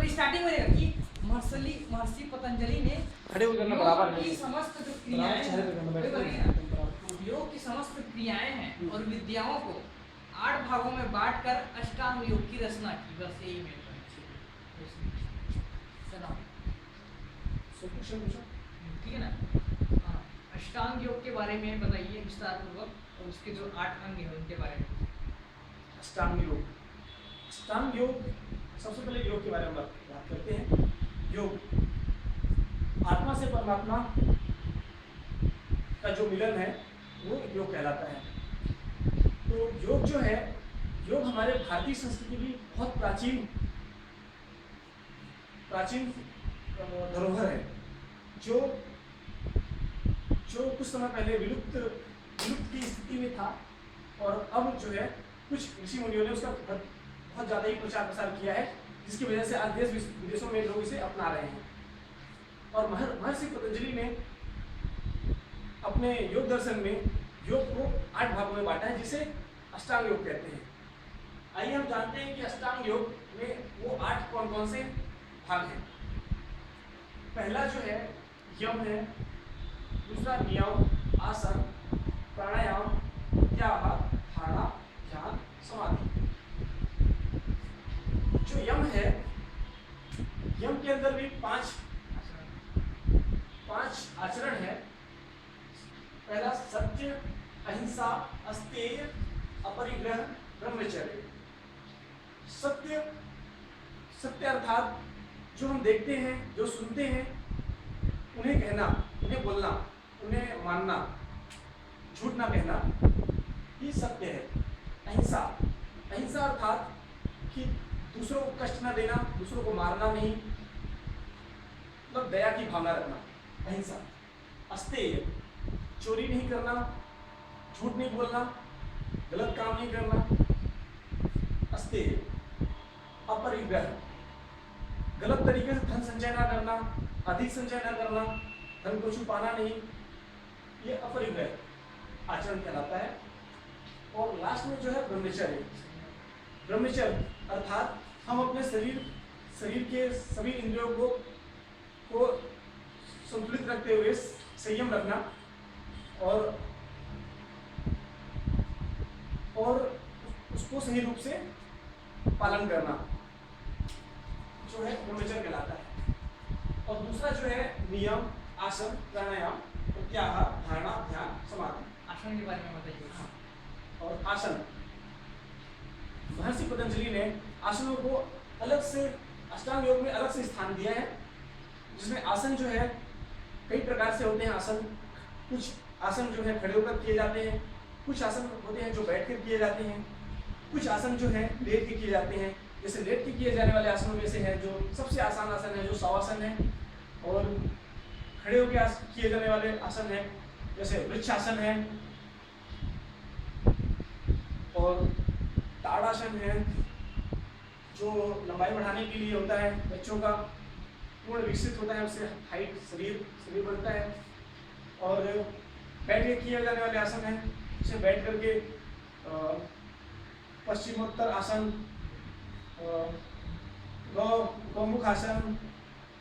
मतलब स्टार्टिंग में कि महर्षि पतंजलि ने खड़े होकर करना बराबर की समस्त जो क्रियाएं योग की समस्त क्रियाएं हैं और विद्याओं को 8 भागों में बांटकर अष्टांग योग की रचना की। बस यही मेरे ठीक है ना। हाँ, अष्टांग योग के बारे में बताइए विस्तार पूर्वक और उसके जो 8 अंग हैं उनके बारे में। अष्टांग योग सबसे पहले योग के बारे में बात करते हैं। योग आत्मा से परमात्मा का जो मिलन है वो योग कहलाता है। तो योग जो है, योग हमारे भारतीय संस्कृति की बहुत प्राचीन धरोहर है, जो कुछ समय पहले विलुप्त की स्थिति में था और अब जो है कुछ ऋषि मुनियों ने उसका बहुत ज़्यादा ही प्रचार प्रसार किया है, जिसकी वजह से आज देश विदेशों में लोग इसे अपना रहे हैं। और महर्षि पतंजलि ने अपने योग दर्शन में योग को 8 भागों में बांटा है, जिसे अष्टांग योग कहते हैं। आइए हम जानते हैं कि अष्टांग योग में वो 8 कौन से भाग हैं। पहला जो है यम है, दूसरा नियम, आसन, प्राणायाम, प्रत्याहार, धारणा, ध्यान, समाधि। जो यम है, यम के अंदर भी 5 आचरण है। पहला सत्य, अहिंसा, अस्तेय, अपरिग्रह, ब्रह्मचर्य। सत्य अर्थात जो हम देखते हैं, जो सुनते हैं, उन्हें कहना, उन्हें बोलना, उन्हें मानना, झूठ ना कहना, ये सत्य है। अहिंसा अर्थात कि दूसरों को कष्ट ना देना, दूसरों को मारना नहीं, मतलब दया की भावना रखना, अहिंसा। अस्तेय, चोरी नहीं करना, झूठ नहीं बोलना, गलत काम नहीं करना, अस्तेय। अपरिग्रह, गलत तरीके से धन संचय ना करना, अधिक संचय ना करना, धन को छुपाना नहीं, ये अपरिग्रह आचरण कहलाता है। और लास्ट में जो है ब्रह्मचर्य अर्थात हम अपने शरीर के सभी इंद्रियों को संतुलित रखते हुए संयम रखना और उसको सही रूप से पालन करना, जो है ब्रह्मचर्य कहलाता है। और दूसरा जो है नियम, आसन, प्राणायाम, प्रत्याहार, धारणा, ध्यान, समाधि। आसन के बारे में बताइए। हाँ, और आसन, महर्षि पतंजलि ने आसनों को अलग से अष्टांग योग में अलग से स्थान दिया है, जिसमें आसन जो है कई प्रकार से होते हैं। आसन, कुछ आसन जो है खड़े होकर किए जाते हैं, कुछ आसन होते हैं जो बैठ कर किए जाते हैं, कुछ आसन जो है लेट के किए जाते हैं। जैसे लेट के किए जाने वाले आसनों में से है जो सबसे आसान आसन है, जो शवासन है, और खड़े होकर किए जाने वाले आसन है जैसे वृक्षासन है और ताड़ासन है, जो लंबाई बढ़ाने के लिए होता है, बच्चों का पूर्ण विकसित होता है, उससे हाइट शरीर बढ़ता है। और बैठ के किए जाने वाले आसन है, जैसे बैठ करके पश्चिमोत्तर आसन, गौमुख आसन,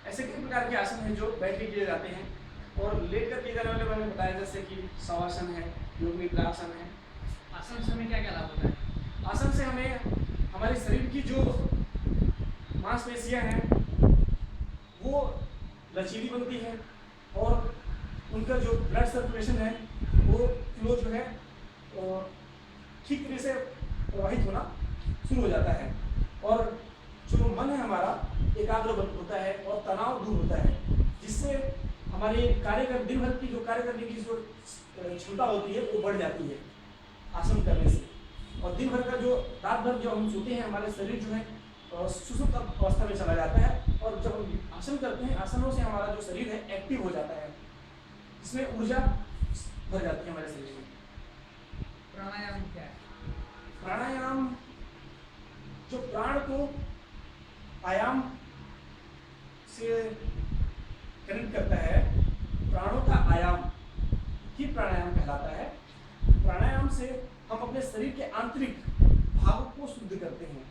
ऐसे कई प्रकार के आसन हैं जो बैठ के किए जाते हैं। और लेट कर किए जाने वाले मैंने बताया, जैसे कि शवासन है, योग निद्रा आसन है। आसन से हमें क्या क्या लाभ होता है? आसन से हमें हमारे शरीर की जो मांसपेशियां हैं वो लचीली बनती है और उनका जो ब्लड सर्कुलेशन है वो फ्लो जो है ठीक तरह से प्रवाहित होना शुरू हो जाता है। और जो मन है हमारा एकाग्र होता है और तनाव दूर होता है, जिससे हमारे दिन भर की जो कार्य करने की जो क्षमता होती है वो बढ़ जाती है आसन करने से। और दिन भर का जो रात भर जो हम सोते हैं, हमारे शरीर जो है सुसुप्त अवस्था में चला जाता है। और जब हम आसन करते हैं, आसनों से हमारा जो शरीर है एक्टिव हो जाता है, इसमें ऊर्जा भर जाती है हमारे शरीर में। प्राणायाम क्या है? प्राणायाम जो प्राण को आयाम से कनेक्ट करता है, प्राणों का आयाम ही प्राणायाम कहलाता है। प्राणायाम से हम अपने शरीर के आंतरिक भागों को शुद्ध करते हैं।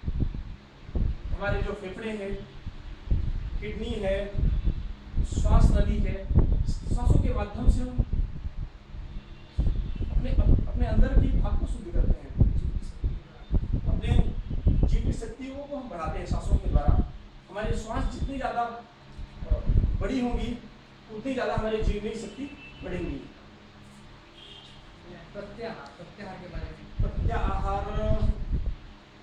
हमारे जो फेफड़े हैं किडनी है, श्वास नली है, सांसों के माध्यम से हम अपने अंदर की भाग को शुद्ध करते हैं, अपने जीवनी शक्तियों को हम बढ़ाते हैं सांसों के द्वारा। हमारी श्वास जितनी ज़्यादा बड़ी होगी उतनी ज़्यादा हमारी जीवनी शक्ति बढ़ेगी। प्रत्याहार के बारे में। प्रत्याहार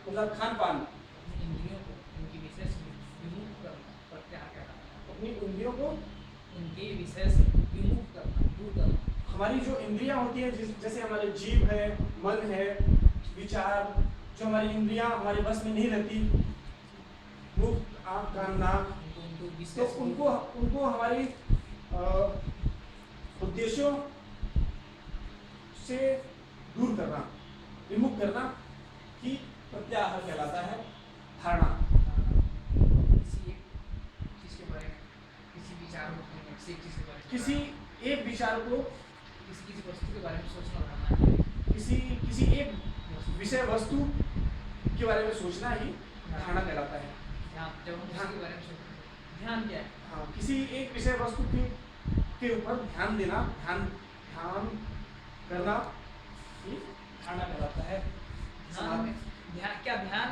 मतलब खान पान, अपनी इंद्रियों को उनकी विशेष विमुख करना प्रत्याहार कहलाता है। अपनी इंद्रियों को उनके विशेष विमुख करना, दूर करना। हमारी जो इंद्रियां होती है, जैसे हमारे जीव है, मन है, विचार, जो हमारी इंद्रियां हमारे बस में नहीं रहती, मुख, आँख, कान, नाक, तो उनको हमारी उद्देश्यों से दूर करना, विमुख करना ही प्रत्याहार कहलाता है। धारणा किसी एक चीज के बारे में, किसी विचार को, किसी एक विचार को, किसी वस्तु के बारे में सोचना बनाना, किसी एक विषय वस्तु के बारे में सोचना ही धारणा कहलाता है। जब हम उसके बारे में सोचते हैं, ध्यान क्या है? हाँ, किसी एक विषय वस्तु के ऊपर ध्यान देना, ध्यान करना ही धारणा कहलाता है। ध्यान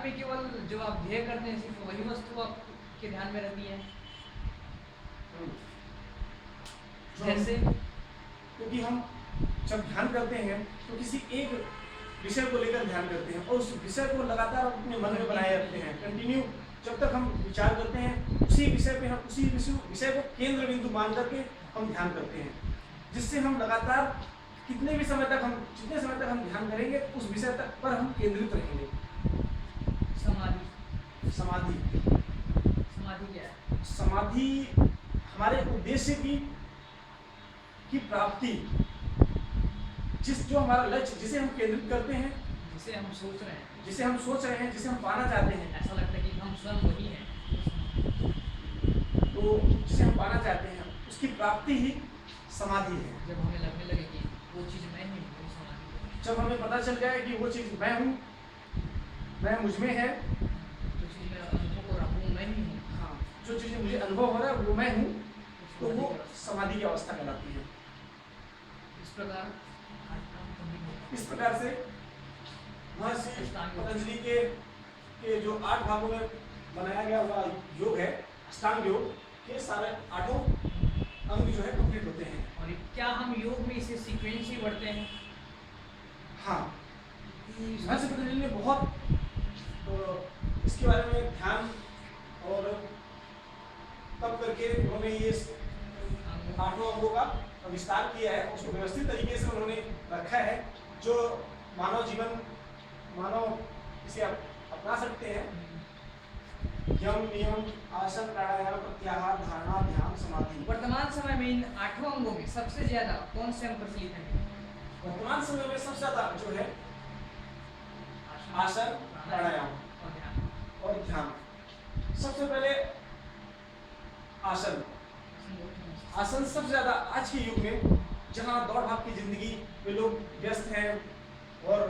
में केवल जो आप ध्येय करते हैं सिर्फ वही वस्तु आपके ध्यान में रहती है? जैसे क्योंकि हम जब ध्यान करते हैं तो किसी एक विषय को लेकर ध्यान करते हैं और उस विषय को लगातार अपने मन में बनाए रखते हैं। कंटिन्यू जब तक हम विचार करते हैं उसी विषय पे, हम उसी विषय को केंद्र बिंदु मान करके हम ध्यान करते हैं, जिससे हम लगातार जितने समय तक हम ध्यान करेंगे उस विषय तक पर हम केंद्रित रहेंगे। समाधि क्या है? समाधि हमारे उद्देश्य की प्राप्ति, जो हमारा लक्ष्य, जिसे हम केंद्रित करते हैं, जिसे हम सोच रहे हैं, जिसे हम पाना चाहते हैं, ऐसा लगता है कि हम स्वयं वही हैं, तो जिसे हम पाना चाहते हैं उसकी प्राप्ति ही समाधि है। जब हमें लगने लगे कि वो चीज़ मैं ही हूँ, वो समाधि। जब हमें पता चल जाए कि वो चीज़ मैं हूँ, मैं मुझ में है, जो चीज़ मैं अनुभव हो रहा हूँ मैं ही हूँ, हाँ, जो चीज़ मुझे अनुभव हो रहा है वो मैं हूँ, तो वो समाधि की अवस्था कहलाती है। इस प्रकार से महर्षि पतंजलि के जो 8 भागों में बनाया गया हुआ योग है, अष्टांग योग, के सारे 8 अंग जो है कंप्लीट होते हैं। और क्या हम योग में इसे सीक्वेंस ही बढ़ते हैं? हाँ, महर्षि पतंजलि ने बहुत इसके बारे में ध्यान और तब करके उन्होंने ये 8 अंगों का विस्तार किया है, उसको व्यवस्थित तरीके से उन्होंने रखा है, जो मानव इसे अपना सकते हैं। यम, नियम, आसन, प्राणायाम, प्रत्याहार, धारणा, ध्यान, समाधि। वर्तमान समय में इन 8 अंगों में सबसे ज्यादा कौन से अंग प्रचलित हैं? वर्तमान समय में सबसे ज्यादा जो है आसन, प्राणायाम और ध्यान। सबसे पहले आसन सबसे ज्यादा आज के युग में, जहां दौड़ भाग की जिंदगी में लोग व्यस्त हैं और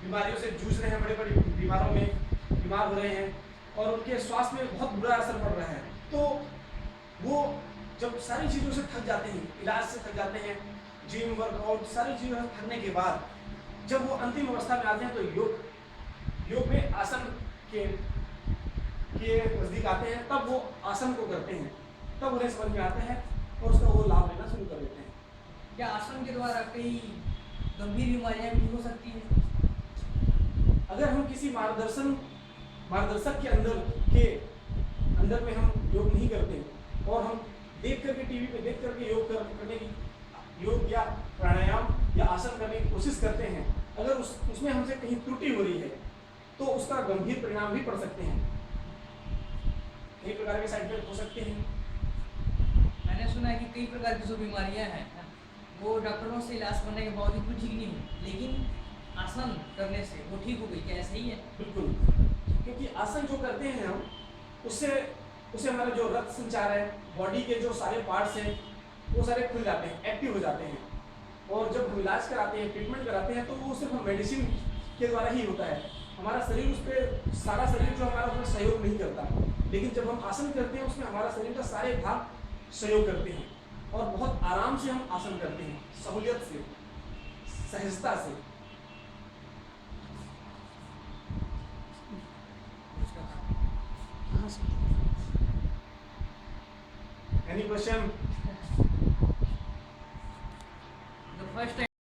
बीमारियों से जूझ रहे हैं, बड़े बड़े बीमारों में बीमार हो रहे हैं और उनके स्वास्थ्य में बहुत बुरा असर पड़ रहा है, तो वो जब सारी चीज़ों से थक जाते हैं, इलाज से थक जाते हैं, जिम, वर्कआउट, सारी चीज़ों से थकने के बाद जब वो अंतिम अवस्था में आते हैं तो योग में आसन के नज़दीक आते हैं, तब वो आसन को करते हैं, तब उन्हें समझ में आता है और उसका वो लाभ लेना शुरू कर देते हैं। क्या आसन के द्वारा कई गंभीर बीमारियां भी हो सकती हैं? अगर हम किसी मार्गदर्शक के अंदर में हम योग नहीं करते और हम देख करके टीवी पे देख करके योग या प्राणायाम या आसन करने की कोशिश करते हैं, अगर उसमें हमसे कहीं त्रुटि हो रही है तो उसका गंभीर परिणाम भी पड़ सकते हैं, कई प्रकार के साइड इफेक्ट हो सकते हैं। मैंने सुना है कि कई प्रकार की जो बीमारियां हैं वो डॉक्टरों से इलाज करने के बावजूद भी ठीक नहीं हुई, लेकिन आसन करने से वो ठीक हो गई। क्या ऐसा ही है? बिल्कुल, क्योंकि आसन जो करते हैं हम, उससे हमारा जो रक्त संचार है, बॉडी के जो सारे पार्ट्स हैं वो सारे खुल जाते हैं, एक्टिव हो जाते हैं, और जब हम इलाज कराते हैं, ट्रीटमेंट कराते हैं, तो वो सिर्फ मेडिसिन के द्वारा ही होता है। हमारा शरीर सारा शरीर जो हमारा उसमें सहयोग नहीं करता। लेकिन जब हम आसन करते हैं उसमें हमारा शरीर का सारे भाग सहयोग करते हैं और बहुत आराम से हम आसन करते हैं, सहूलियत से, सहजता से। Any question? The first time